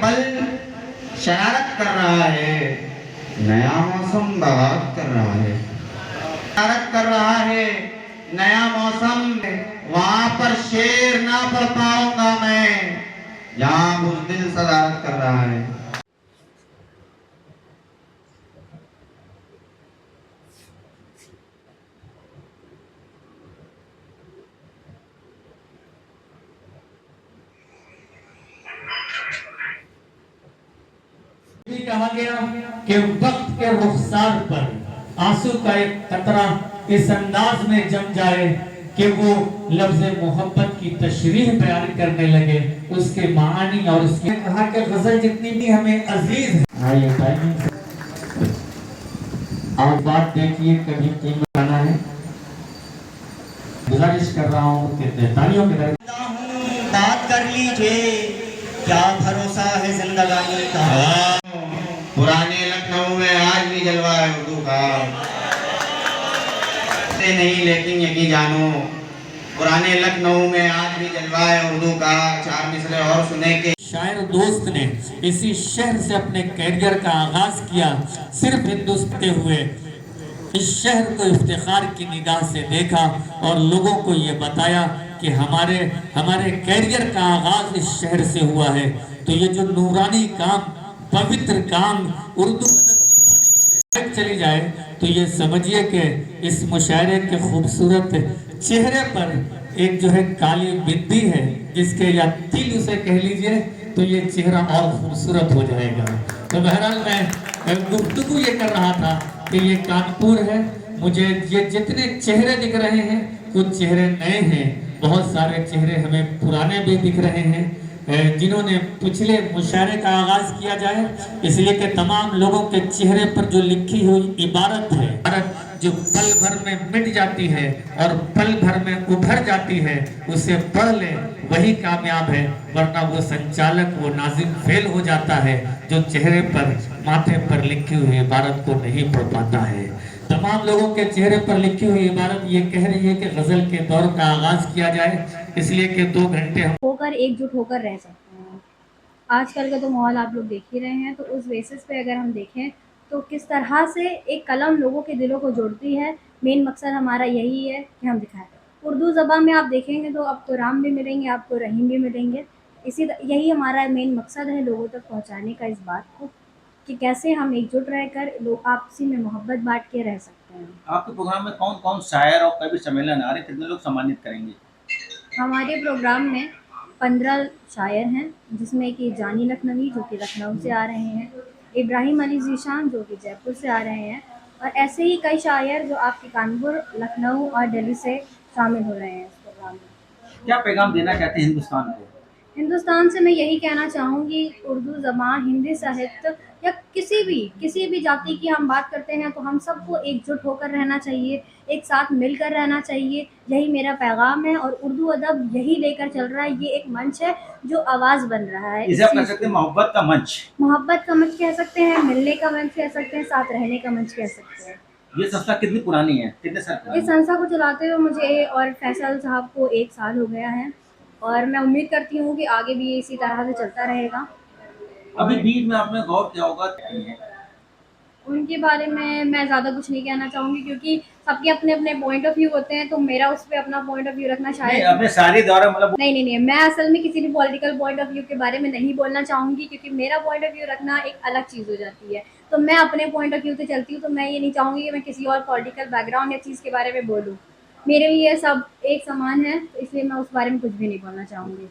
पल शरारत कर रहा है, नया मौसम बगावत कर रहा है। शरारत कर रहा है, नया मौसम, वहां पर शेर ना पढ़ पाऊंगा मैं, जहां बुज़दिल शरारत कर रहा है। कहा गया कि वक्त के रुखसार पर आंसू का एक कतरा इस अंदाज में जम जाए कि वो लफ्ज़ मोहब्बत की तशरीह बयान करने लगे, उसके मानी और उसके कहा कि गजल जितनी भी हमें अजीज है। आइए टाइमिंग आप बात देखिए, कभी कीमत आना है, गुजारिश कर रहा हूँ कि तालियों के बात कर लीजिए, क्या भरोसा है जिंदगानी का। पुराने लखनऊ में आज भी जलवा है उर्दू का, नहीं लेकिन यकीन जानो, पुराने लखनऊ में आज भी जलवा है उर्दू का। चार मिसरे और सुने के शायर दोस्त ने इसी शहर से अपने कैरियर का आगाज किया, सिर्फ हिंदुस्तान हुए इस शहर को इफ्तिखार की निगाह से देखा और लोगों को ये बताया कि हमारे कैरियर का आगाज इस शहर से हुआ है। तो ये जो नूरानी काम, पवित्र काम उर्दू चली जाए तो ये समझिए कि इस मुशायरे के खूबसूरत चेहरे पर एक जो है काली बिंदी है, जिसके या तिल उसे कह लीजिए, तो ये चेहरा और खूबसूरत हो जाएगा। तो बहरहाल मैं गुफ्तगू ये कर रहा था कि ये कानपुर है, मुझे ये जितने चेहरे दिख रहे हैं कुछ चेहरे नए हैं, बहुत सारे चेहरे हमें पुराने भी दिख रहे हैं, जिन्होंने पिछले मुशायरे का आगाज किया जाए इसलिए कि तमाम लोगों के चेहरे पर जो लिखी हुई इबारत है, जो पल भर में मिट जाती है और पल भर में उभर जाती है, उसे पढ़ ले वही कामयाब है, वरना वो संचालक, वो नाज़िम फेल हो जाता है जो चेहरे पर, माथे पर लिखी हुई इबारत को नहीं पढ़ पाता है। तमाम लोगों के चेहरे पर लिखी हुई इबारत ये कह रही है कि गजल के दौर का आगाज किया जाए, इसलिए कि 2 घंटे हम होकर एकजुट होकर रह सकते हैं। आजकल का तो माहौल आप लोग देख ही रहे हैं, तो उस बेसिस पे अगर हम देखें तो किस तरह से एक कलम लोगों के दिलों को जोड़ती है। मेन मकसद हमारा यही है कि हम दिखाएं। उर्दू ज़बान में आप देखेंगे तो आपको राम भी मिलेंगे, आपको रहीम भी मिलेंगे। यही हमारा मेन मकसद है, लोगों तक पहुंचाने का, इस बात को कि कैसे हम एकजुट रहकर लोग आपसी में मोहब्बत बांट के रह सकते हैं। आपके प्रोग्राम में कौन कौन शायर और कवि सम्मेलन आ रहे हैं, कितने लोग सम्मानित करेंगे? हमारे प्रोग्राम में 15 शायर हैं, जिसमें कि जानी लखनवी जो कि लखनऊ से आ रहे हैं, इब्राहिम अली ज़ीशान जो कि जयपुर से आ रहे हैं, और ऐसे ही कई शायर जो आपके कानपुर, लखनऊ और दिल्ली से शामिल हो रहे हैं इस प्रोग्राम में। क्या पैगाम देना चाहते हैं हिंदुस्तान को? हिंदुस्तान से मैं यही कहना चाहूँगी, उर्दू ज़बान, हिंदी साहित्य या किसी भी जाति की हम बात करते हैं तो हम सबको एकजुट होकर रहना चाहिए, एक साथ मिलकर रहना चाहिए। यही मेरा पैगाम है और उर्दू अदब यही लेकर चल रहा है। ये एक मंच है जो आवाज़ बन रहा है। इसे आप कह सकते हैं मोहब्बत का मंच। मोहब्बत का मंच कह सकते हैं, मिलने का मंच कह सकते हैं, साथ रहने का मंच कह सकते हैं। ये संस्था कितनी पुरानी है, कितने साल पुरानी इस संस्था को चलाते हुए मुझे और फैसल साहब को 1 साल हो गया है और मैं उम्मीद करती हूँ कि आगे भी इसी तरह से चलता रहेगा। अभी बीच में आपने गौर किया होगा उनके बारे में मैं ज़्यादा कुछ नहीं कहना चाहूँगी, क्योंकि सबके अपने-अपने पॉइंट ऑफ व्यू होते हैं, तो मेरा उस पे अपना पॉइंट ऑफ व्यू रखना शायद अपने सारे दौरा मतलब नहीं, मैं असल में किसी भी पॉलिटिकल पॉइंट ऑफ व्यू के बारे में नहीं बोलना चाहूँगी, क्योंकि मेरा पॉइंट ऑफ व्यू रखना एक अलग चीज़ हो जाती है। तो मैं अपने पॉइंट ऑफ व्यू से चलती हूँ, तो मैं ये नहीं चाहूँगी कि मैं किसी और पॉलिटिकल बैकग्राउंड या चीज़ के बारे में बोलूँ। मेरे लिए सब एक समान है, तो इसलिए मैं उस बारे में कुछ भी नहीं बोलना चाहूँगी।